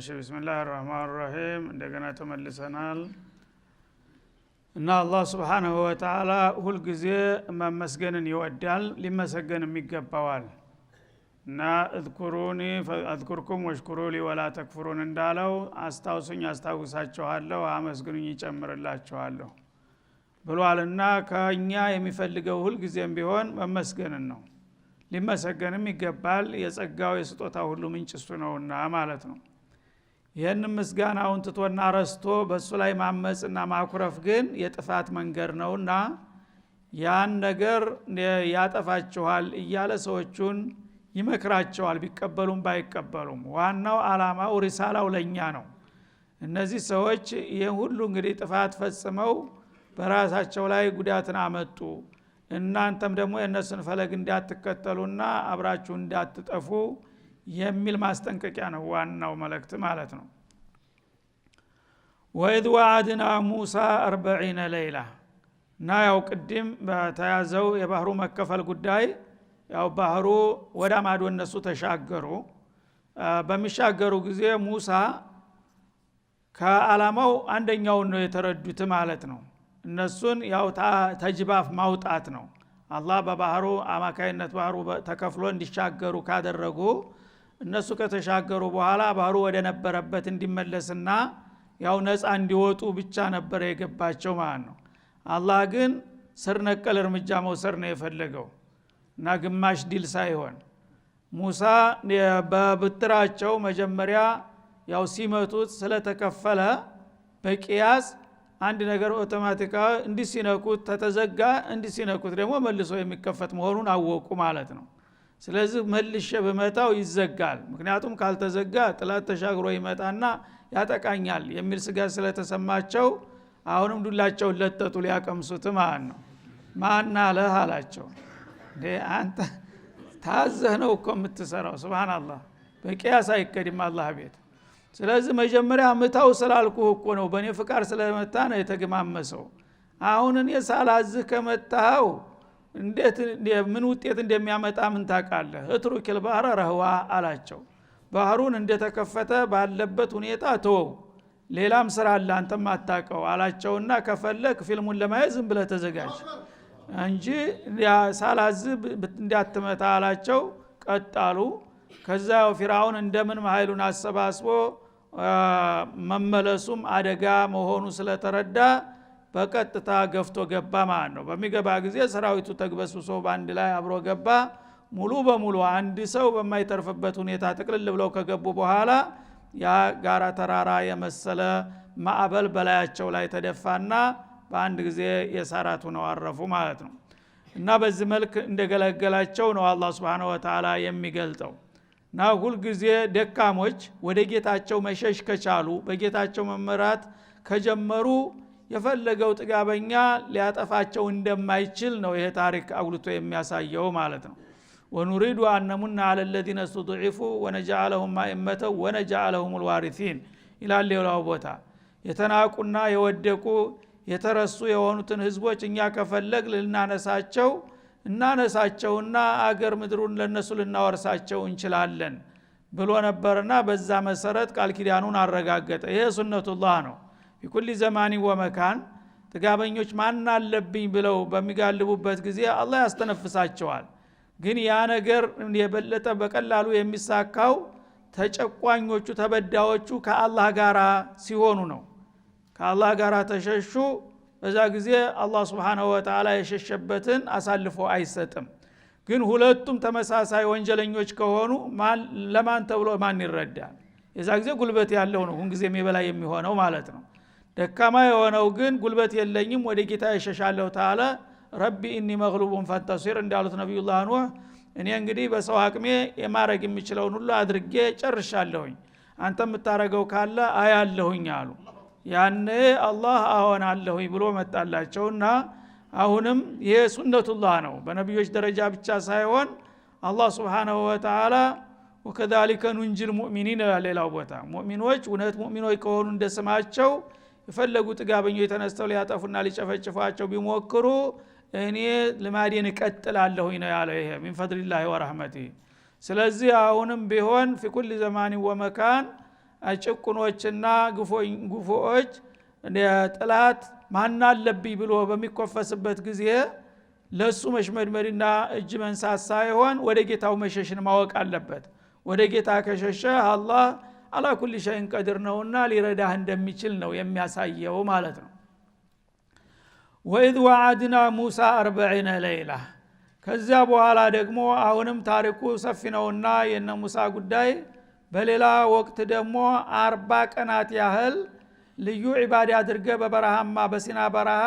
እሺ ቢስሚላሂር ረህማኒር ረሂም እንደገና ተመልሰናል እና አላህ Subhanahu Wa Ta'ala ሁሉ ጊዜ መመስገንን ይወዳል ሊመሰገንም ይገባዋል እና እዝኩሩኒ ፈአዝኩርኩም ወሽኩሩ ሊ ወላ ተክፍሩን እንዳለው አስታውሱኝ አስታውሳችኋለሁ አመስግኑኝ ይጨምርላችኋለሁ ብሏልና ከኛ የሚፈልገው ሁሉ ጊዜም ቢሆን መመስገንን ነው ሊመሰገንም ይገባል የጸጋው የስጦታው ሁሉ ምንጭ እሱ ነውና ማለት ነው ይሄን ምስጋናውን ትቶና ረስቶ በሱ ላይ ማመጽና ማኩረፍ ግን የጥፋት መንገድ ነውና ያን ነገር ያጠፋችኋል እያለ ሰዎችን ይመክራቸዋል ቢቀበሉም ባይቀበሉም ዋናው አላማው ሪሳላው ለኛ ነው እነዚህ ሰዎች ይሄን ሁሉ እንግዲህ ጥፋት ፈጽመው በራሳቸው ላይ ጉዳትን አመጡ እናንተም ደግሞ የነሱን ፈለግ እንዳትከተሉና አብራችሁ እንዳትጠፉ የሚል ማስጠንቀቂያ ነው ዋናው መልእክት ማለት ነው ወኢዝ ወዐድና ሙሳ 40 ሌይላ እና ያው ቅድም በተያዘው የባህሩ መከፈል ጉዳይ ያው ባህሩ ወደ ማዶ እነሱ ተሻገሩ በሚሻገሩ ጊዜ ሙሳ ከዓላማው አንደኛው ነው የተረዱት ማለት ነው እነሱን ያው ተጅባፍ ማውጣት ነው አላህ በባህሩ አማካይነት ባህሩ ተከፍሎ እንዲሻገሩ ካደረጉ እነሱ ከተሻገሩ በኋላ ባህሩ ወደ ነበረበት እንዲመለስና ያው ነፃ እንዲወጡ ብቻ ነበር የገባቸው ማለት ነው አላህ ግን ስር ነቀል እርምጃ መውሰድ ነው የፈለገው እና ግማሽ ዲል ሳይሆን ሙሳ በብትራቸው መጀመሪያ ያው ሲመቱት ስለተከፈለ በቂያስ አንድ ነገር አውቶማቲካሊ እንዲሲነኩት ተተዘጋ እንዲሲነኩት ደግሞ መልሶ የሚከፈት መሆኑን አወቁ ማለት ነው ስለዚህ መልሼ በመታው ይዘጋል ምክንያቱም ካልተዘጋ ጥላት ተሻግሮ ይመጣና ያጠቃኛል የሚል ስጋት ስለተሰማቸው አሁንም ዱላቸውን ለጠጡ ሊያቀምሱት ማለት ነው ማን አለህ አላቸው አንተ ታዘህ ነው እኮ የምትሰራው ሱብሃንአላህ በቂያስ አይከድም አላህ ቤት ስለዚህ መጀመሪያ ምታው ስላልኩህ እኮ ነው በኔ ፍቃድ ስለመታ ነው የተገማመሰው አሁን እኔ ሳላዝህ ከመታው እንዴት ምን ውጤት እንደሚያመጣ ምን ታውቃለህ እትሩክል ባህረ ረህዋ አላቸው ባህሩን እንደተከፈተ ባለበት ሁኔታ ተወው ሌላም ስራ አለ አንተም አታውቀው አላቸውና ከፈለክ ፊልሙን ለማየት ዝም ብለህ ተዘጋጅ እንጂ ሳላዝህ እንዳትመታ አላቸው ቀጣሉ ከዛው ፊራውን እንደምን ማይሉን አሰባስቦ መመለሱም አደጋ መሆኑ ስለተረዳ በቀጥታ ገፍቶ ገባ ማለት ነው በሚገባ ጊዜ ሰራዊቱ ተግበስብሶ ባንድ ላይ አብሮ ገባ ሙሉ በሙሉ አንድ ሰው በማይተርፍበት ሁኔታ ተቅልል ብለው ከገቡ በኋላ ያ ጋራ ተራራ የመሰለ ማዕበል በላያቸው ላይ ተደፋና በአንድ ጊዜ የሳራቱ ነው አረፉ ማለት ነው እና በዚህ መልክ እንደገለገላቸው ነው አላህ Subhanahu Wa Ta'ala የሚገልጠው ና ሁሉ ጊዜ ደካሞች ወደ ጌታቸው መሸሽ ከቻሉ በጌታቸው መመራት ከጀመሩ የፈለገው ጥጋበኛ ሊያጠፋቸው እንደማይችል ነው ይሄ ታሪክ አጉልቶ የሚያሳየው ማለት ነው ወኑሪዱ አንሙና على الذين استضعفوا ونجعلهم ائمه ونجعلهم الوارثين ይላል ሌላው ቦታ የተናቁና የወደቁ የተረሱ የሆኑትን ህዝቦች እኛ ከፈለግ ልናነሳቸው እናነሳቸውና አገር ምድሩን ለነሱ ልናወርሳቸው እንችላለን ብሎ ነበርና በዛ መሰረት ቃል ኪዳኑን አረጋገጠ ይሄ ሱነቱላህ ነው በኩል ዘማኒ ወመካን ተጋበኞች ማን አለብኝ ብለው በሚጋልቡበት ጊዜ አላህ ያስተነፍሳቸዋል ግን ያ ነገር የበለጠ በቀላሉ የሚሳካው ተጨቋኞቹ ተበዳዮቹ ከአላህ ጋራ ሲሆኑ ነው ከአላህ ጋራ ተሸሹ በዛ ጊዜ አላህ Subhanahu Wa Ta'ala የሸሸበትን አሳልፎ አይሰጥም ግን ሁለቱም ተመሳሳይ ወንጀለኞች ከሆኑ ለማን ተብሎ ማን ይረዳል የዛ ጊዜ ጉልበት ያለው ነው ሁን ጊዜ የሚበላ የሚሆነው ማለት ነው ደካማ የሆነው ግን ጉልበት የለኝም ወደ ጌታ ይሸሻለሁ ታለ ረቢ ኢኒ መግሉቡን ፈንተሲር እንዳሉት ነብዩላህ ኑህ እኔ እንግዲህ በሰው አቅሜ የማረግ የሚችለውን ሁሉ አድርጌ ጨርሻለሁኝ አንተ የምታረገው ካለ አያለሁኝ አሉ ያኔ አላህ አሆናለሁኝ ብሎ መጣላቸውና አሁንም ይሄ ሱነቱላህ ነው በነብዮች ደረጃ ብቻ ሳይሆን አላህ Subhanahu Wa Ta'ala ወከذلك ننجل المؤمنين ሌላው ቦታ ሙእሚኖች እውነት ሙእሚኖች ከሆኑ እንደስማቸው የፈለጉ ጥጋበኞች ተነስተው ሊያጠፉና ሊጨፈጭፏቸው ቢሞክሩ እኔ ለማዲን እቀጥላለሁኝ ነው ያለው ይሄ من فضل الله ورحمته ስለዚህ አሁንም ቢሆን في كل زمان ومكان ጭቁኖችና ግፎች ጥላት ማን አለብኝ ብሎ በሚኮፈስበት ጊዜ ለሱ መሽመድመድና እጅ መንሳት ሳይሆን ወደ ጌታው መሸሽን ማወቅ አለበት። ወደ ጌታ ከሸሸ አላህ አላ ኩሊ ሸይን ቀድር ነውና ሊረዳህ እንደሚችል ነው የሚያሳየው ማለት ነው። ወኢዝ ወዐድና ሙሳ 40 ሌይላ። ከዚያ በኋላ ደግሞ አሁንም ታሪኩ ሰፊ ነውና የነ ሙሳ ጉዳይ በሌላ ወቅት ደግሞ 40 ቀናት ያህል ልዩ ዒባዳ አድርገ በበረሃማ በሲና በረሃ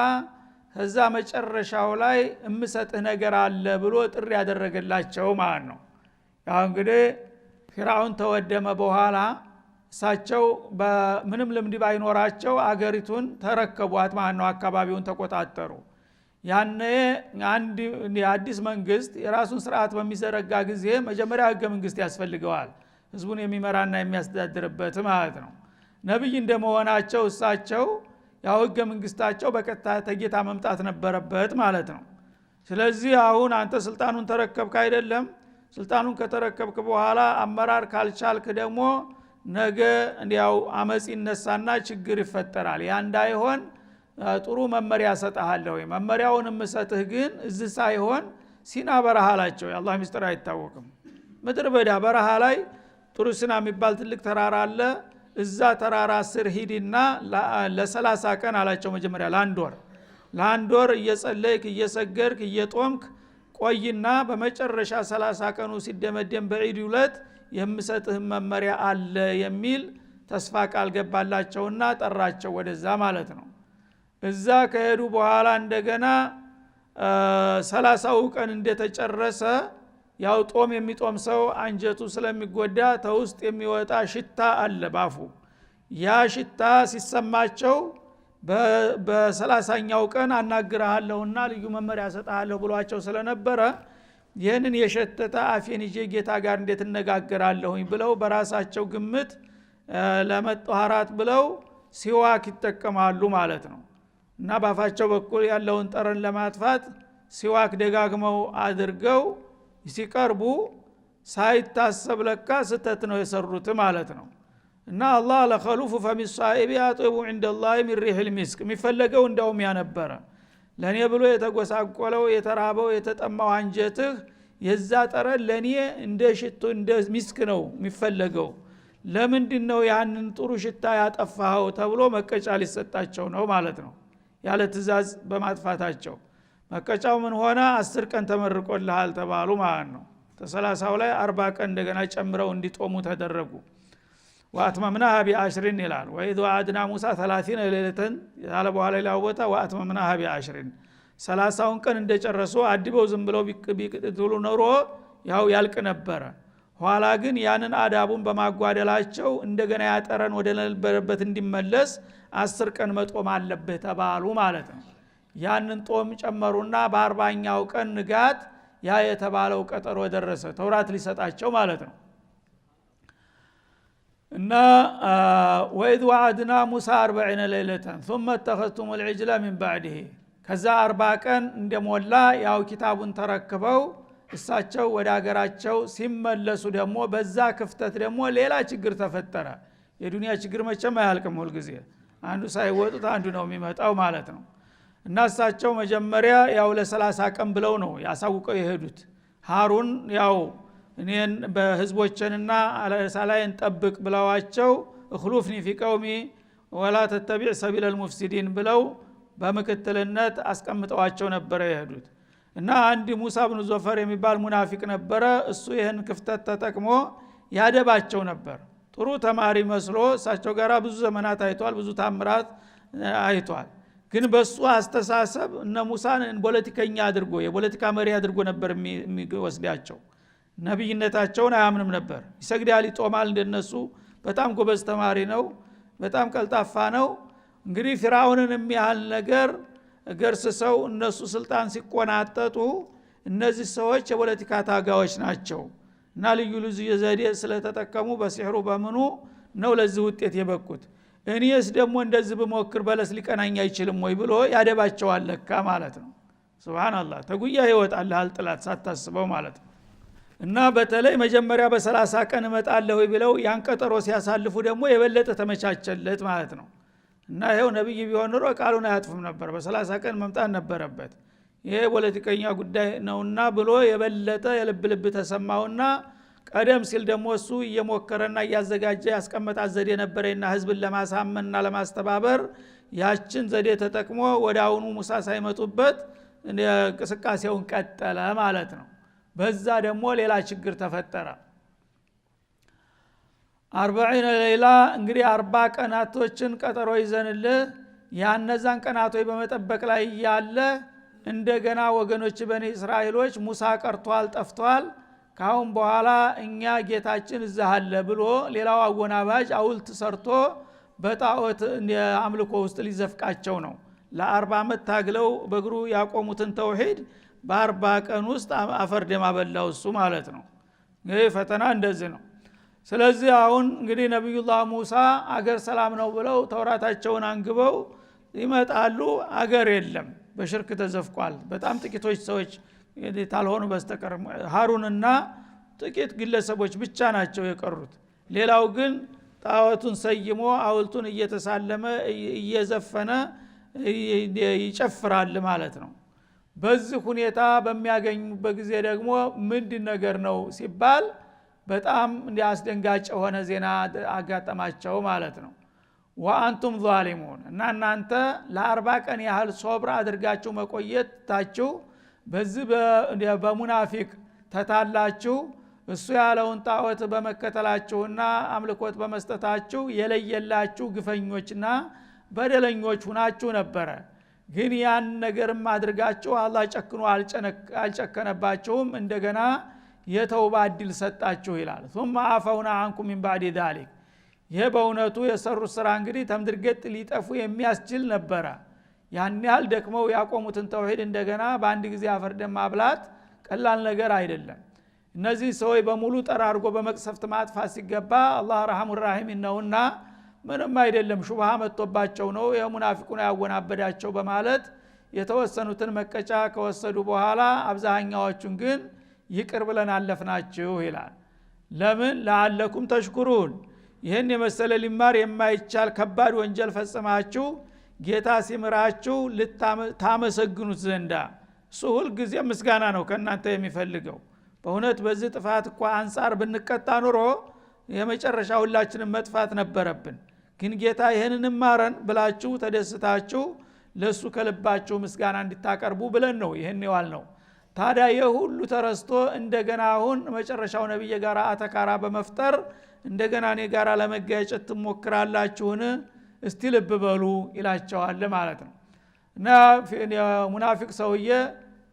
ከዛ መጨረሻው ላይ እምሰጥህ ነገር አለ ብሎ ጥሪ ያደረገላቸው ማለት ነው። ያው እንግዲህ ፊርዓውን ተወደመ በኋላ እሳቸው በምንም ልምድ ባይኖራቸው አገሪቱን ተረከቧት ማለት ነው። አካባቢውን ተቆጣጠሩ። ያኔ አንድ አዲስ መንግስት የራሱን ስርዓት በሚዘረጋ ጊዜ መጀመሪያ ህገ መንግስት ያስፈልገዋል፣ ህዝቡን የሚመራና የሚያስተዳድርበት ማለት ነው። ነብይ እንደመሆናቸው እሳቸው ያው ህገ መንግስታቸው በቀጥታ ተጌታ መምጣት ነበረበት ማለት ነው። ስለዚህ አሁን አንተ ስልጣኑን ተረከብክ አይደለም፣ ስልጣኑን ከተረከብክ በኋላ አመራር ካልቻልክ ደግሞ ነገ እንዲያው አመጽ ይነሳና ችግር ይፈጠራል። ያ እንዳይሆን ጥሩ መመሪያ ሰጣለሁ። መመሪያውን መስጠህ ግን እዚህ ሳይሆን ሲና በረሃ አላቸው። የአላህ ምስጢር አይታወቅም። ምድር በዳ በረሃ ላይ ጥሩ ሲና የሚባል ትልቅ ተራራ አለ። እዛ ተራራ ስር ሂድና ለ30 ቀን አላቸው። መጀመሪያ ለአንድ ወር እየጸለይክ እየሰገድክ እየጦምክ ቆይና በመጨረሻ 30 ቀኑ ሲደመደም በዒድ ዕለት የምሰጥህ መመሪያ አለ የሚል ተስፋ ቃል ገባላቸውና ጠራቸው ወደዛ ማለት ነው። እዛ ከሄዱ በኋላ እንደገና 30ው ቀን እንደተጨረሰ ያው ጦም የሚጦም ሰው አንጀቱ ስለሚጎዳ ተውስጥ የሚወጣ ሽታ አለ ባፉ። ያ ሽታ ሲሰማቸው በ30ኛው ቀን አናግርሃለሁና ልዩ መመሪያ ሰጣለሁ ብሏቸው ስለነበረ ይህንን የሸተተ አፌን ይዤ ጌታ ጋር እንዴት እነጋገራለሁኝ ብለው በራሳቸው ግምት ለመጣሃራት ብለው ሲዋክ ይጠቀማሉ ማለት ነው። እና ባፋቸው በኩል ያለውን ጠረን ለማጥፋት ሲዋክ ደጋግመው አድርገው ሲቀርቡ ሳይታሰብ ለካ ስተት ነው የሰሩት ማለት ነው። እና አላህ ለኸሉፉ ፈሚሳኢቢ አጥቡ ዐንደላሂ ሚን ሪሂል ሚስክ የሚፈለገው እንደውም ያነበረ ለኔ ብሎ የተጎሳቆለው የተራበው የተጠማው አንጀትህ የዛ ጠረን ለኔ እንደ ሽቱ እንደ ሚስክ ነው የሚፈለገው። ለምንድነው ያንን ጥሩ ሽታ ያጠፋው ተብሎ መቀጫ ሊሰጣቸው ነው ማለት ነው። ያለ ትእዛዝ በማጥፋታቸው መቀጫው ምን ሆነ? 10 ቀን ተመርቆልሃል ተባሉ ማለት ነው። ተ30ው ላይ 40 ቀን እንደገና ጨምረው እንዲጦሙ ተደረጉ። ወአትመምናሃ ቢአሽሪን ይላል። ወኢዝ ወዐድና ሙሳ 30 ሌሊተን ያለ በኋላ ላወጣ ወአትመምናሃ ቢአሽሪን 30ውን ቀን እንደጨረሱ አድበው ዝም ብለው ቢቅጥሉ ኖሮ ያው ያልቅ ነበረ። ኋላ ግን ያንን አዳቡን በማጓደላቸው እንደገና ያጠረን ወደ ነበረበት እንዲመለስ 10 ቀን መጦም አለበት ተባሉ ማለት ነው። ያንን ጦም ጨመሩና በ40ኛው ቀን ንጋት ያ የተባለው ቀጠሮ ደረሰ፣ ተውራት ሊሰጣቸው ማለት ነው። እና ወኢዝ ወዐድና ሙሳ 40 ሌሊተን ثم اتخذتم العجل من بعده ከዛ 40 ቀን እንደሞላ ያው ኪታቡን ተረክበው እሳቸው ወደ ሀገራቸው ሲመለሱ ደግሞ በዛ ክፍተት ደግሞ ሌላ ችግር ተፈጠረ። የዱንያ ችግር መቼም አያልቅም፣ ሁሉ ጊዜ አንዱ ሳይወጡት አንዱ ነው የሚመጣው ማለት ነው። እና እሳቸው መጀመሪያ ያው ለ30 ቀን ብለው ነው ያሳውቀው የሄዱት። ሃሩን ያው እኔን በህዝቦችንና አለሳላይን ጠብቅ ብለዋቸው እخلفني في قومي ولا تتبع سبيل المفسدين ብለው በመከተልነት አስቀምጠዋቸው ነበር የሄዱት። እና አንድ ሙሳ ብኑ ዞፈር የሚባል ሙናፊቅ ነበረ። እሱ ይሄን ክፍተት ተጠቅሞ ያደባቸው ነበር። ጥሩ ተማሪ መስሎ እሳቸው ጋራ ብዙ ዘመናት አይቷል፣ ብዙ ታምራት አይቷል። ግን በሱ አስተሳሰብ እነ ሙሳን ፖለቲከኛ አድርጎ የፖለቲካ መሪ አድርጎ ነበር የሚወስዳቸው። ነብይነታቸውን አያምንም ነበር። ይሰግዳል፣ ይጦማል፣ እንደነሱ በጣም ጎበዝ ተማሪ ነው፣ በጣም ቀልጣፋ ነው። እንግዲህ ፊርዓውንን የሚያህል ነገር ገርስሰው እነሱ ስልጣን ሲቆናጠጡ እነዚህ ሰዎች የፖለቲካ ታጋዮች ናቸው እና ልዩ ልዩ ዘዴ ስለተጠቀሙ በሲህሩ በምኑ ነው ለዚህ ውጤት የበቁት። እኔስ ደግሞ እንደዚህ በመወክር በለስ ሊቀናኝ አይችልም ወይ ብሎ ያደባቸዋል ለካ ማለት ነው። ሱብሃንአላህ ተጉያ ይወጣልሃል ጥላት ሳታስበው ማለት ነው። እና በተለይ መጀመሪያ በ30 ቀን እመጣለሁ ብለው ያን ቀጠሮ ሲያሳልፉ ደግሞ የበለጠ ተመቻቸለት ማለት ነው። እና ይሄው ነብይ ቢሆን ኖሮ ቃሉን አያጥፍም ነበር፣ በ30 ቀን መምጣት ነበረበት። ይሄ ፖለቲከኛ ጉዳይ ነውና ብሎ የበለጠ የልብ ተሰማውና ቀደም ሲል ደግሞ እሱ እየሞከረና እያዘጋጀ ያስቀመጣት ዘዴ ነበረና ህዝብን ለማሳመንና ለማስተባበር ያችን ዘዴ ተጠቅሞ ወዳውኑ ሙሳ ሳይመጡበት እንቅስቃሴውን ቀጠለ ማለት ነው። በዛ ደግሞ ሌላ ችግር ተፈጠረ። 40 ሌላ እንግዲህ 40 ቀናቶችን ቀጠሮ ይዘንልህ ያነዛን ቀናቶች በመጠበቅ ላይ ያለ እንደገና ወገኖች በኒ እስራኤሎች ሙሳ ቀርቷል ጠፍቷል፣ ካሁን በኋላ እኛ ጌታችን እዛ አለ ብሎ ሌላው አወናባጅ አውልት ሰርቶ በጣዖት አምልኮ ውስጥ ሊዘፍቃቸው ነው። ለ40 አመት ታግለው በእግሩ ያቆሙትን ተውሂድ በ40 ቀን ውስጥ አፈር ደም አበላው እሱ ማለት ነው። ይሄ ፈተና እንደዚህ ነው። ስለዚህ አሁን እንግዲህ ነብዩላህ ሙሳ አገር ሰላም ነው ብለው ተውራታቸውን አንግበው ይመጣሉ። አገር የለም፣ በሽርክ ተዘፍቋል። በጣም ጥቂቶች ሰዎች ታልሆኑ በስተቀር ሃሩንና ጥቂት ግለሰቦች ብቻ ናቸው የቀሩት። ሌላው ግን ጣዖቱን ሰይሞ አውልቱን እየተሳለመ እየዘፈነ ይጨፍራል ማለት ነው። በዚህ ሁኔታ በሚያገኙበት ጊዜ ደግሞ ምንድን ነገር ነው ሲባል በጣም አስደንጋጭ የሆነ ዜና አጋጠማቸው ማለት ነው። ወአንቱም ዛሊሙን እና እናንተ ለ40 ቀን ያህል ሶብር አድርጋችሁ መቆየታችሁ በዚህ በሙናፊቅ ተታላችሁ እሱ ያለውን ጣዖት በመከተላችሁና አምልኮት በመስጠታችሁ የለየላችሁ ግፈኞችና በደለኞች ሁናችሁ ነበረ። ግን ያን ነገርም አድርጋችሁ አላህ ጨክኖ አልጨከነባችሁም፣ እንደገና የተውባ እድል ሰጣችሁ ይላል። ثم عفونا عنكم من بعد ذلك። ይሄ በእውነቱ የሰሩት ስራ እንግዲህ ተምድርገጥ ሊጠፉ የሚያስችል ነበረ። ያን ያህል ደክመው ያቆሙትን ተውሂድ እንደገና በአንድ ጊዜ አፈር ደም ማብላት ቀላል ነገር አይደለም። እነዚህ ሰዎች በሙሉ ጠራርጎ በመቅሰፍት ማጥፋት ሲገባ አላህ ረሐሙር ረሂም ነውና ምንም አይደለም ሹብሃ መጥቶባቸው ነው የሙናፊቁን ያወናበዳቸው በማለት የተወሰኑትን መቀጫ ከወሰዱ በኋላ አብዛኛዎቹን ግን ይቅር ብለን አለፍናችሁ ይላል። ለምን ለዓለኩም ተሽኩሩን፣ ይህን የመሰለ ሊማር የማይቻል ከባድ ወንጀል ፈጽማችሁ ጌታ ሲምራችሁ ልታመሰግኑት ዘንዳ። እሱ ሁልጊዜ ምስጋና ነው ከእናንተ የሚፈልገው። በእውነት በዚህ ጥፋት እኮ አንጻር ብንቀጣ ኑሮ የመጨረሻ ሁላችንም መጥፋት ነበረብን። ግን ጌታ ይህንን ማረን ብላችሁ ተደስታችሁ ለሱ ከልባችሁ ምስጋና እንድታቀርቡ ብለን ነው ይህን ይዋል ነው። ታዲያ የሁሉ ተረስቶ እንደገና አሁን መጨረሻው ነብይ ጋር አተካራ በመፍጠር እንደገና እኔ ጋር ለመጋጨት ትሞክራላችሁን? እስቲ ልብ በሉ ይላቸዋል ማለት ነው። እና ሙናፊቅ ሰውዬ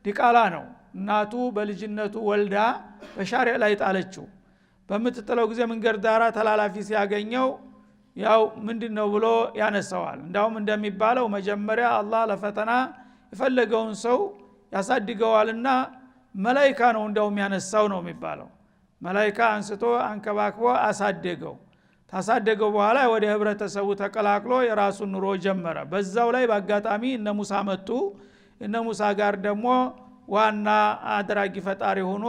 ዲቃላ ነው። እናቱ በልጅነቱ ወልዳ በሻሪዕ ላይ ጣለችው። በምትጥለው ጊዜ መንገድ ዳራ ተላላፊ ሲያገኘው ያው ምንድነው ብሎ ያነሳዋል። እንዳውም እንደሚባለው መጀመሪያ አላህ ለፈተና የፈለገውን ሰው ያሳድገዋልና መላእክት ነው እንዳውም ያነሳው ነው የሚባለው። መላእክት አንስቶ አንከባክቦ አሳደገው። ታሳደገው በኋላ ወደ ህብረተሰቡ ተቀላቅሎ የራሱን ኑሮ ጀመረ። በዛው ላይ በአጋጣሚ እነ ሙሳ መጡ። እነ ሙሳ ጋር ደግሞ ዋና አድራጊ ፈጣሪ ሆኖ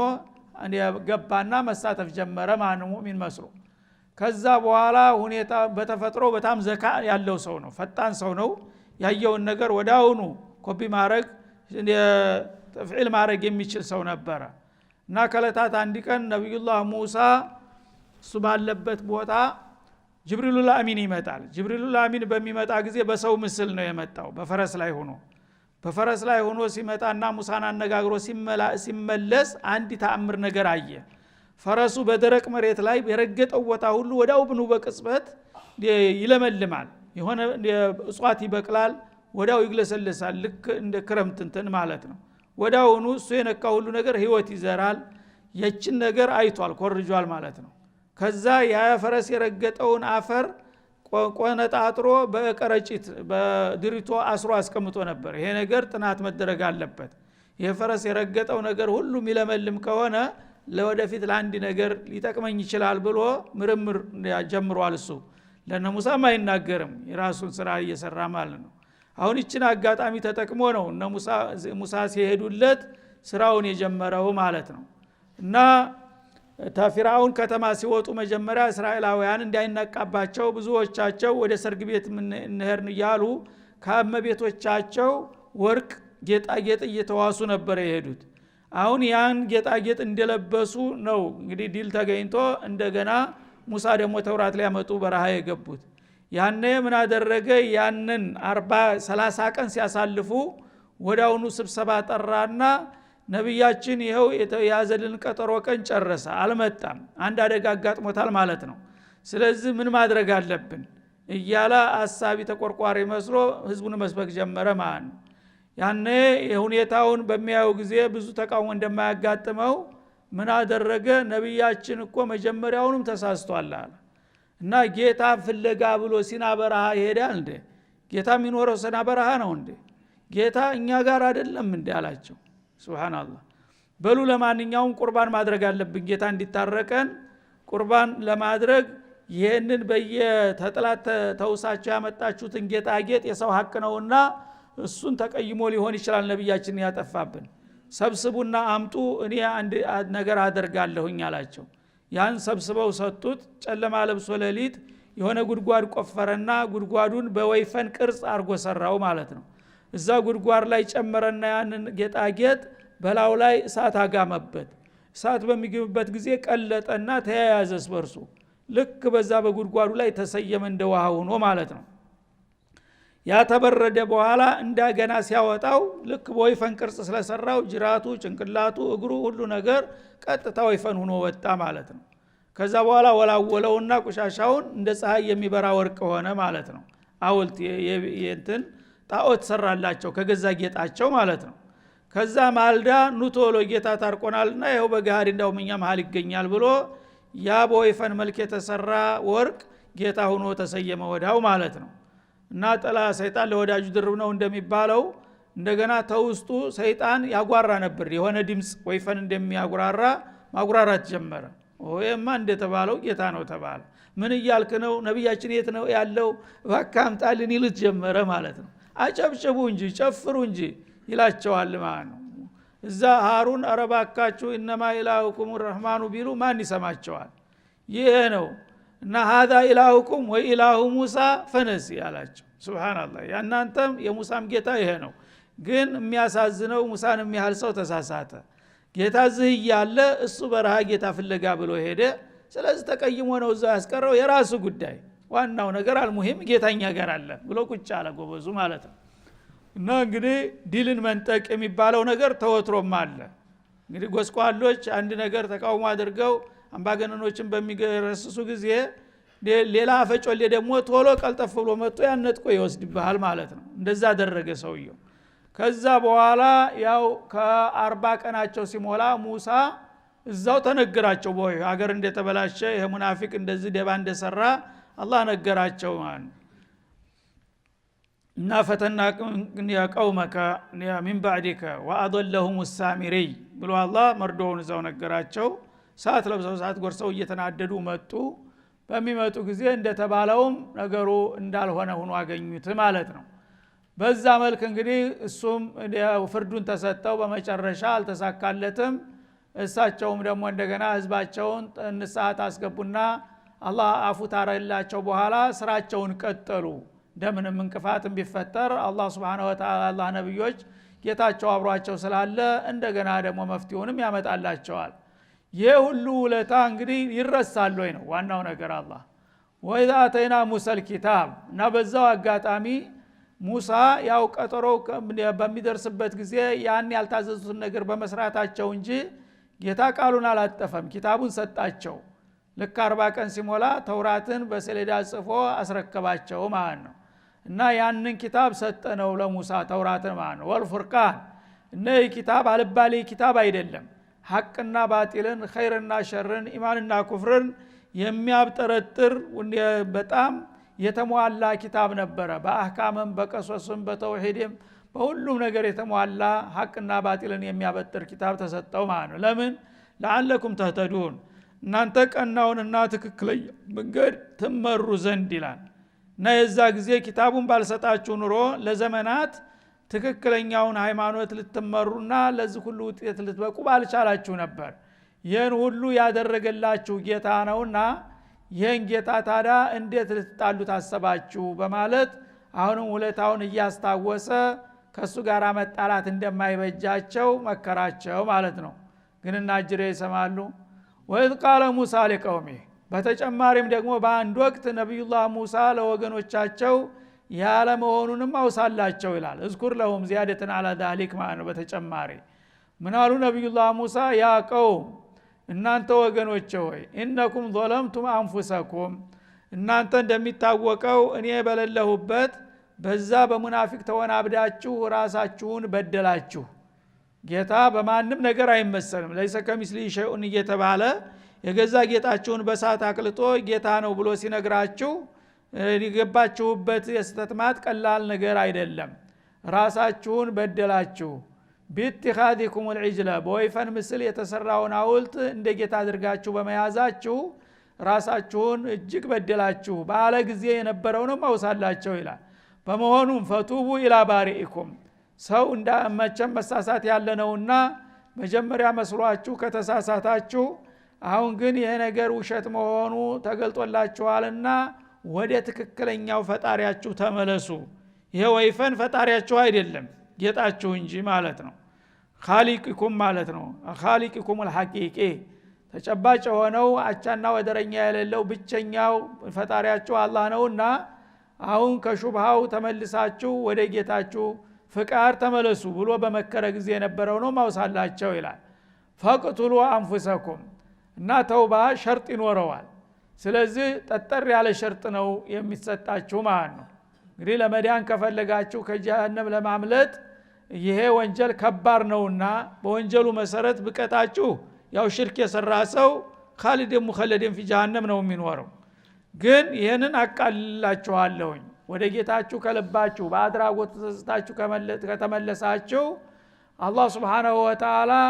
ገባና መሳተፍ ጀመረ ማን ሙእሚን መስሎ። ከዛ በኋላ ሁኔታ በተፈጥሮ በጣም ዘካ ያለው ሰው ነው፣ ፈጣን ሰው ነው። ያየውን ነገር ወዳውኑ ኮፒ ማድረግ ተፍዒል ማድረግ የሚችል ሰው ነበረ። እና ከለታት አንድ ቀን ነብዩላህ ሙሳ እሱ ባለበት ቦታ ጅብሪሉል አሚን ይመጣል። ጅብሪሉል አሚን በሚመጣ ጊዜ በሰው ምስል ነው የመጣው፣ በፈረስ ላይ ሆኖ። በፈረስ ላይ ሆኖ ሲመጣና ሙሳን አነጋግሮ ሲመለስ አንድ ተአምር ነገር አየ። ፈረሱ በደረቅ መሬት ላይ የረገጠው ቦታ ሁሉ ወዳው ብኑ በቅጽበት ይለመልማል፣ የሆነ እጽዋት ይበቅላል፣ ወዳው ይግለሰለሳል። ልክ እንደ ክረምት እንትን ማለት ነው። ወዳውኑ እሱ የነካ ሁሉ ነገር ህይወት ይዘራል። የችን ነገር አይቷል፣ ኮርጇል ማለት ነው። ከዛ ያ ፈረስ የረገጠውን አፈር ቆነጣጥሮ በቀረጭት በድሪቶ አስሮ አስቀምጦ ነበር። ይሄ ነገር ጥናት መደረግ አለበት። ይሄ ፈረስ የረገጠው ነገር ሁሉ ሚለመልም ከሆነ ለወደፊት ለአንድ ነገር ሊጠቅመኝ ይችላል ብሎ ምርምር ጀምሯል። እሱ ለነ ሙሳም አይናገርም፣ የራሱን ስራ እየሰራ ማለት ነው። አሁን ይችን አጋጣሚ ተጠቅሞ ነው እነ ሙሳ ሲሄዱለት ስራውን የጀመረው ማለት ነው። እና ተፊራውን ከተማ ሲወጡ መጀመሪያ እስራኤላውያን እንዳይነቃባቸው ብዙዎቻቸው ወደ ሰርግ ቤት እንሄርን እያሉ ከመቤቶቻቸው ወርቅ ጌጣጌጥ እየተዋሱ ነበር የሄዱት። አሁን ያን ጌጣጌጥ እንደለበሱ ነው እንግዲህ ዲል ተገኝቶ እንደገና ሙሳ ደግሞ ተውራት ላይ ያመጡ በረሃ የገቡት። ያኔ ምን አደረገ? ያንን 30 ቀን ሲያሳልፉ ወዳውኑ ስብሰባ ጠራና ነብያችን ይሄው የተያዘልን ቀጠሮ ቀን ጨረሰ፣ አልመጣም፣ አንድ አደጋ አጋጥሞታል ማለት ነው። ስለዚህ ምን ማድረግ አለብን እያለ አሳቢ ተቆርቋሪ መስሎ ህዝቡን መስበክ ጀመረ ማለት ነው። ያኔ የሁኔታውን በሚያዩ ጊዜ ብዙ ተቃውሞ እንደማያጋጥመው ምን አደረገ? ነብያችን እኮ መጀመሪያውንም ተሳስቷል አለ እና ጌታ ፍለጋ ብሎ ሲና በረሃ ይሄዳል እንዴ? ጌታ የሚኖረው ሲና በረሃ ነው እንዴ? ጌታ እኛ ጋር አይደለም እንዴ አላቸው። ሱብሃንአላህ። በሉ ለማንኛውም ቁርባን ማድረግ አለብን፣ ጌታ እንዲታረቀን ቁርባን ለማድረግ ይሄንን በየተጥላት ተውሳቸው ያመጣችሁትን ጌጣጌጥ የሰው ሀቅ ነውና እሱን ተቀይሞ ሊሆን ይችላል ነብያችን ያጠፋብን፣ ሰብስቡና አምጡ፣ እኔ አንድ ነገር አደርጋለሁኝ አላቸው። ያን ሰብስበው ሰጡት። ጨለማ ለብሶ ሌሊት የሆነ ጉድጓድ ቆፈረና ጉድጓዱን በወይፈን ቅርጽ አርጎ ሰራው ማለት ነው። እዛ ጉድጓድ ላይ ጨመረና ያንን ጌጣጌጥ በላው ላይ እሳት አጋመበት። እሳት በሚግምበት ጊዜ ቀለጠና ተያያዘስ በርሱ ልክ በዛ በጉድጓዱ ላይ ተሰየመ እንደ ውሃ ሆኖ ማለት ነው። ያ ተበረደ በኋላ እንደገና ሲያወጣው ልክ በወይፈን ቅርጽ ስለሰራው ጅራቱ፣ ጭንቅላቱ፣ እግሩ ሁሉ ነገር ቀጥታ ወይፈን ሆኖ ወጣ ማለት ነው። ከዛ በኋላ ወላወለውና ቆሻሻውን እንደ ፀሐይ የሚበራ ወርቅ ሆነ ማለት ነው። አውልት የእንትን ጣዖት ሰራላቸው ከገዛ ጌጣቸው ማለት ነው። ከዛ ማልዳ ኑቶሎ ጌታ ታርቆናልና ይሄው በጋሪ እንዳው እኛ መሃል ይገኛል ብሎ ያ በወይፈን መልክ የተሰራ ወርቅ ጌታ ሆኖ ተሰየመ ወዳው ማለት ነው። እና ጠላ ሰይጣን ለወዳጁ ድርብ ነው እንደሚባለው እንደገና ተውስጡ ሰይጣን ያጓራ ነበር። የሆነ ድምጽ ወይፈን እንደሚያጉራራ ማጉራራት ጀመረ። ወይማ እንደተባለው ጌታ ነው ተባለ። ምን እያልክ ነው? ነብያችን የት ነው ያለው? ባካም ጣልን ይሉት ጀመረ ማለት ነው። አጨብጭቡ እንጂ ጨፍሩ እንጂ ይላቸዋል ማለት ነው። እዛ ሃሩን አረባካችሁ ኢነማ ኢላሁኩም الرحمن ቢሉ ማን ይሰማቸዋል? ይሄ ነው እና هذا ኢላሁኩም ወኢላሁ ሙሳ ፈነሲ ያላቸው። ሱብሃንአላህ። ያናንተም የሙሳም ጌታ ይሄ ነው። ግን የሚያሳዝነው ሙሳን የሚያህል ሰው ተሳሳተ። ጌታ እዚህ ያለ እሱ በረሃ ጌታ ፍለጋ ብሎ ሄደ። ስለዚህ ተቀይሞ ነው እዛ ያስቀረው፣ የራሱ ጉዳይ። ዋናው ነገር አልሙሂም ጌታኛ ጋር አለ ብሎ ቁጭ አለ ጎበዙ ማለት ነው። እና እንግዲህ ዲልን መንጠቅ የሚባለው ነገር ተወትሮም አለ። እንግዲህ ጎስቋሎች አንድ ነገር ተቃውሞ አድርገው አምባገነኖችን በሚገረስሱ ጊዜ ሌላ አፈጮሌ ደግሞ ቶሎ ቀልጠፍ ብሎ መጥቶ ያነጥቆ ይወስድብሃል ማለት ነው። እንደዛ አደረገ ሰውየው። ከዛ በኋላ ያው ከ40 ቀናቸው ሲሞላ ሙሳ እዛው ተነገራቸው። ወይ ሀገር እንደተበላሸ ይሄ ሙናፊቅ እንደዚህ ደባ እንደሰራ አላህ ነገራቸው ማለት ነው። እና ፈተና ቀውመከ ሚን ባዕዲከ ወአضلهم السامري ብሎ አላህ መርዶውን እዛው ነገራቸው። ሰዓት ለብሰው ሰዓት ጎርሰው እየተናደዱ መጡ። በሚመጡ ጊዜ እንደተባለውም ነገሩ እንዳልሆነ ሆኖ አገኙት ማለት ነው። በዛ መልክ እንግዲህ እሱም ፍርዱን ተሰጠው። በመጨረሻ አልተሳካለትም። እሳቸውም ደግሞ እንደገና ህዝባቸውን ንስሐት አስገቡና አላህ አፉት አረላቸው። በኋላ ስራቸውን ቀጠሉ። እንደምንም እንቅፋትም ቢፈጠር አላህ Subhanahu Wa Ta'ala አላህ ነብዮች ጌታቸው አብሯቸው ስላለ እንደገና ደግሞ መፍትሄውንም ያመጣላቸዋል። ይሄ ሁሉ ውለታ እንግዲህ ይረሳል ወይ ነው ዋናው ነገር። አላህ ወኢዛ አተይና ሙሰል ኪታብ እና በዛው አጋጣሚ ሙሳ ያው ቀጠሮ በሚደርስበት ጊዜ ያን ያልታዘዙትን ነገር በመስራታቸው እንጂ ጌታ ቃሉን አላጠፈም፣ ኪታቡን ሰጣቸው። ልክ 40 ቀን ሲሞላ ተውራትን በሰሌዳ ጽፎ አስረከባቸው ማለት ነው። እና ያንን ኪታብ ሰጠነው ለሙሳ ተውራትን ማለት ነው። ወልፉርቃን እና ኪታብ አልባሌ ኪታብ አይደለም። ሐቅና ባጢልን፣ ኸይርና ሸርን፣ ኢማንና ኩፍርን የሚያብጠረጥር በጣም የተሟላ ኪታብ ነበረ። በአህካምም በቀሶስም በተውሂድም በሁሉም ነገር የተሟላ ሐቅና ባጢልን የሚያበጥር ኪታብ ተሰጠው ማለት ነው። ለምን ለዓለኩም ተህተዱን እናንተ ቀናውንና ትክክለኛ መንገድ ትመሩ ዘንድ ይላል። እና የዛ ጊዜ ኪታቡን ባልሰጣችሁ ኑሮ ለዘመናት ትክክለኛውን ሃይማኖት ልትመሩና ለዚህ ሁሉ ውጤት ልትበቁ ባልቻላችሁ ነበር። ይህን ሁሉ ያደረገላችሁ ጌታ ነውና ይህን ጌታ ታዲያ እንዴት ልትጣሉት አሰባችሁ በማለት አሁንም ውለታውን እያስታወሰ ከሱ ጋር መጣላት እንደማይበጃቸው መከራቸው ማለት ነው። ግንና አጅሬ ይሰማሉ። ወይዝ ቃለ ሙሳ ለቀውሜ በተጨማሪም ደግሞ በአንድ ወቅት ነብዩላህ ሙሳ ለወገኖቻቸው ያለ መሆኑንም አውሳላቸው ይላል። እዝኩር ለሁም ዚያደተን አላ ዛሊክ ማለት ነው። በተጨማሪ ምናሉ ነብዩላህ ሙሳ ያ ቀውም እናንተ ወገኖቼ ሆይ ኢነኩም ظلمتم አንፉሰኩም እናንተ እንደሚታወቀው እኔ በለለሁበት በዛ በሙናፊቅ ተወናብዳችሁ ራሳችሁን በደላችሁ። ጌታ በማንም ነገር አይመሰልም። ለይሰ ከሚስሊ ሸይኡን እየተባለ የገዛ ጌታችሁን በሳት አቅልጦ ጌታ ነው ብሎ ሲነግራችሁ ሊገባችሁበት የስተትማት ቀላል ነገር አይደለም። ራሳችሁን በደላችሁ ቢትኻዲኩም العجل በወይፈን ምስል የተሰራውን ሐውልት እንደ ጌታ አድርጋችሁ በመያዛችሁ ራሳችሁን እጅግ በደላችሁ ባለ ጊዜ የነበረውን ማውሳላቸው ይላል። በመሆኑም ፈቱቡ ኢላ ባሪኢኩም ሰው እንደመቸም መሳሳት ያለነውና መጀመሪያ መስሏችሁ ከተሳሳታችሁ አሁን ግን ይሄ ነገር ውሸት መሆኑ ተገልጦላችኋልና ወደ ትክክለኛው ፈጣሪያችሁ ተመለሱ። ይሄ ወይፈን ፈጣሪያችሁ አይደለም ጌታችሁ እንጂ ማለት ነው። ኻሊቅኩም ማለት ነው። ኻሊቅኩም الحقيقي ተጨባጭ ሆነው አቻና ወደረኛ የሌለው ብቸኛው ፈጣሪያችሁ አላህ ነውና አሁን ከሹብሃው ተመልሳችሁ ወደ ጌታችሁ ፍቃድ ተመለሱ ብሎ በመከረ ጊዜ የነበረው ነው ማውሳላቸው ይላል። ፈቅቱሉ አንፉሰኩም እና ተውባ ሸርጥ ይኖረዋል። ስለዚህ ጠጠር ያለ ሸርጥ ነው የሚሰጣችሁ ማለት ነው። እንግዲህ ለመዳን ከፈለጋችሁ ከጀሃነም ለማምለጥ ይሄ ወንጀል ከባድ ነውና በወንጀሉ መሰረት ብቀጣችሁ ያው ሽርክ የሰራ ሰው ኻሊድ ሙኸለድን ፊ ጀሃነም ነው የሚኖረው። ግን ይሄንን አቃልላችኋለሁኝ ወደ ጌታችሁ ከልባችሁ በአድራጎት ተሰጣችሁ ከተመለሳችሁ አላህ Subhanahu Wa Ta'ala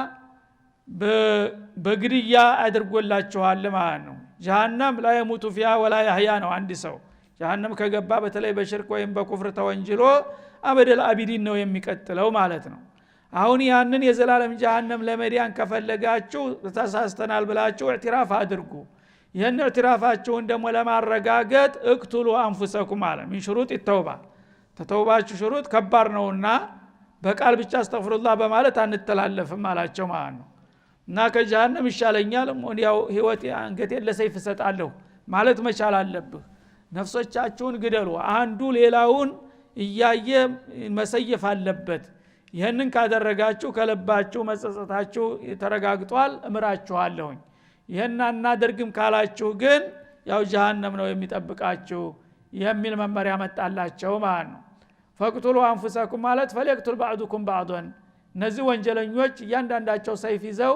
በግድያ አድርጎላችኋል ማለት ነው። ጀሃነም ላይ ሙቱ ፊያ ወላ ያህያ ነው። አንድ ሰው ጀሃነም ከገባ በተለይ በሽርክ ወይም በኩፍር ተወንጅሎ አበደል አቢዲን ነው የሚቀጥለው ማለት ነው። አሁን ያንን የዘላለም ጀሃነም ለመዳን ከፈለጋችሁ ተሳስተናል ብላችሁ ኢዕትራፍ አድርጉ። ይሄን ኢዕትራፋችሁን ደግሞ ለማረጋገጥ እክቱሉ አንፉሰኩም አለ ምን ሽሩጥ ተውባ ተተውባችሁ ሽሩጥ ከባድ ነውና በቃል ብቻ አስተግፍሩላህ በማለት አንተላለፍም አላቸው ማለት ነው። እና ከጀሃነም ይሻለኛል ያው ህይወት አንገቴን ለሰይፍ ሰጣለሁ ማለት መቻል አለብህ። ነፍሶቻችሁን ግደሉ፣ አንዱ ሌላውን እያየ መሰየፍ አለበት። ይሄንን ካደረጋችሁ ከለባችሁ መጸጸታችሁ ተረጋግጧል እምራችኋለሁኝ። ይሄን እናደርግም ካላችሁ ግን ያው ጀሃነም ነው የሚጠብቃችሁ የሚል መመሪያ መጣላቸው ማለት ነው። ፈቅቱሉ አንፉሰኩም ማለት ፈለቅቱል ባዕዱኩም ባዕዶን እነዚህ ወንጀለኞች እያንዳንዳቸው ሰይፍ ይዘው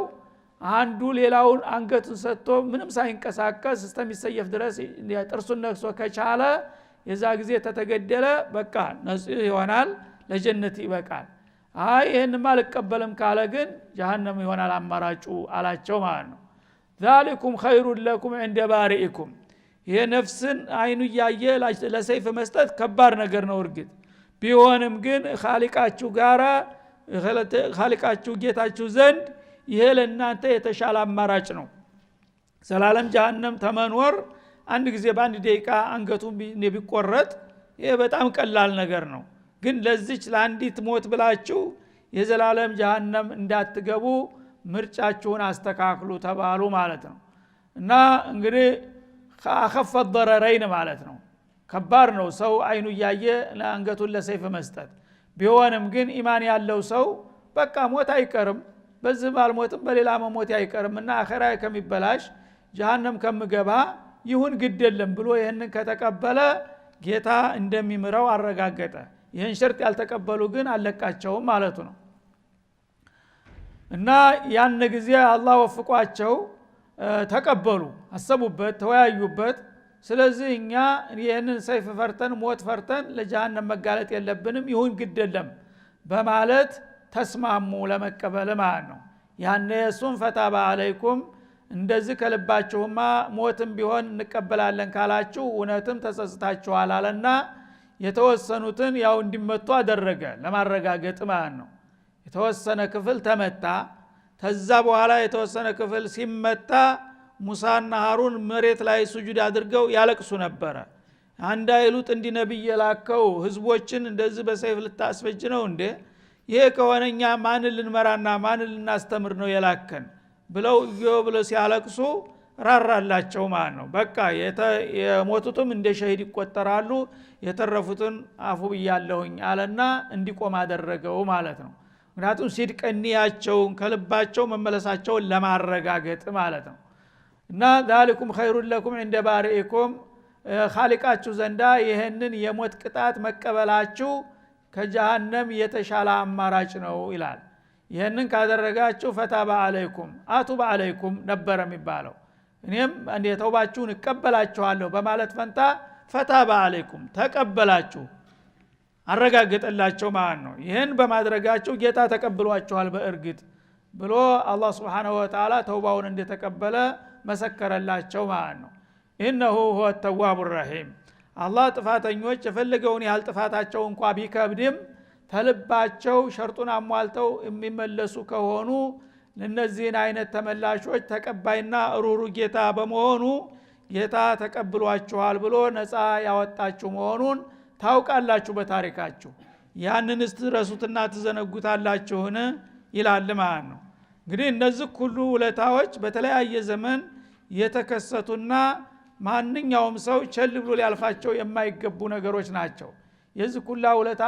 አንዱ ሌላውን አንገቱን ሰጥቶ ምንም ሳይንቀሳቀስ እስከሚሰየፍ ድረስ ጥርሱን ነክሶ ከቻለ የዛ ጊዜ ተተገደለ በቃ ነጽህ ይሆናል ለጀነት ይበቃል። አይ ይሄንማ አልቀበልም ካለ ግን ጀሃነም ይሆናል አማራጩ አላቸው ማለት ነው። ذلكم خير لكم عند بارئكم ይሄ ነፍስን አይኑ ያየ ለሰይፍ መስጠት ከባድ ነገር ነው። እርግጥ ቢሆንም ግን ኻሊቃችሁ ጌታችሁ ዘንድ ይሄ ለእናንተ የተሻለ አማራጭ ነው። ዘላለም ጀሃነም ተመኖር አንድ ጊዜ በአንድ ደቂቃ አንገቱን ቢቆረጥ ይሄ በጣም ቀላል ነገር ነው። ግን ለዚች ለአንዲት ሞት ብላችሁ የዘላለም ጀሃነም እንዳትገቡ ምርጫችሁን አስተካክሉ ተባሉ ማለት ነው። እና እንግዲህ አخف الضررين ማለት ነው። ከባድ ነው ሰው አይኑ ያየ አንገቱን ለሰይፍ መስጠት። ቢሆንም ግን ኢማን ያለው ሰው በቃ ሞት አይቀርም በዚህ ባልሞትም በሌላ መሞት አይቀርምና አኺራ ከሚበላሽ ጀሃነም ከምገባ ይሁን ግድ የለም ብሎ ይሄንን ከተቀበለ ጌታ እንደሚምረው አረጋገጠ። ይሄን ሸርጥ ያልተቀበሉ ግን አለቃቸው ማለቱ ነው። እና ያን ጊዜ አላህ ወፍቋቸው ተቀበሉ፣ አሰቡበት፣ ተወያዩበት። ስለዚህ እኛ ይሄንን ሰይፍ ፈርተን ሞት ፈርተን ለጀሃነም መጋለጥ የለብንም ይሁን ግድ የለም በማለት ተስማሙ ለመቀበል ማለት ነው። ያኔ እሱን ፈታባ አለይኩም እንደዚህ ከልባችሁማ ሞትም ቢሆን እንቀበላለን ካላችሁ እውነትም ተጸጽታችኋል አለና የተወሰኑትን ያው እንዲመቱ አደረገ ለማረጋገጥ ማለት ነው። የተወሰነ ክፍል ተመታ። ተዛ በኋላ የተወሰነ ክፍል ሲመታ ሙሳና ሃሩን መሬት ላይ ሱጁድ አድርገው ያለቅሱ ነበር። አንድ አይሉት እንዲ ነብይ የላከው ህዝቦችን እንደዚህ በሰይፍ ልታስፈጅ ነው እንዴ? ይሄ ከሆነኛ ማን ልንመራና ማን ልናስተምር ነው የላከን ብለው ብለው ሲያለቅሱ ራራላቸው ማለት ነው። በቃ የሞቱትም እንደ ሸሂድ ይቆጠራሉ፣ የተረፉትን አፉ ብያለሁኝ አለና እንዲቆም አደረገው ማለት ነው። ምክንያቱም ሲድቀኒያቸውን ከልባቸው መመለሳቸውን ለማረጋገጥ ማለት ነው። እና ذلكم خير لكم عند بارئكم ኻሊቃችሁ ዘንዳ ይሄንን የሞት ቅጣት መቀበላችሁ ከጀሃነም የተሻለ አማራጭ ነው ይላል። ይሄንን ካደረጋችሁ ፈታባ አለይኩም አቱባ አለይኩም ነበር የሚባለው። እኔም እንደ ተውባችሁን እቀበላችኋለሁ በማለት ፈንታ ፈታባ አለይኩም ተቀበላችሁ አረጋግጠላቸው ማለት ነው። ይሄን በማድረጋችሁ ጌታ ተቀብሏችኋል በእርግጥ ብሎ አላህ Subhanahu Wa Ta'ala ተውባውን እንደተቀበለ መሰከረላቸው ማለት ነው። ኢነሁ ሁወ ተዋቡ ረሂም። አላህ ጥፋተኞች የፈለገውን ያህል ጥፋታቸው እንኳን ቢከብድም ተልባቸው ሸርጡን አሟልተው የሚመለሱ ከሆኑ ለነዚህን አይነት ተመላሾች ተቀባይና ሩሩ ጌታ በመሆኑ ጌታ ተቀብሏችኋል ብሎ ነፃ ያወጣችሁ መሆኑን ታውቃላችሁ በታሪካችሁ። ያንን ስትረሱትና ትዘነጉታላችሁን ይላል ማለት ነው። እንግዲህ እነዚህ ሁሉ ውለታዎች በተለያየ ዘመን የተከሰቱና ማንኛውም ሰው ቸል ብሎ ሊያልፋቸው የማይገቡ ነገሮች ናቸው። የዚህ ሁሉ ውለታ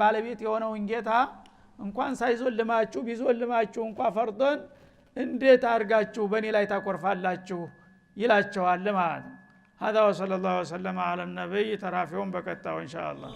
ባለቤት የሆነውን ጌታ እንኳን ሳይዞልማችሁ ቢዞልማችሁ እንኳን ፈርዶን እንዴት አርጋችሁ በእኔ ላይ ታኮርፋላችሁ ይላቸዋል ማለት ነው። هذا وصلى الله وسلم على النبي ተራፊውን በቀጣው ኢንሻአላህ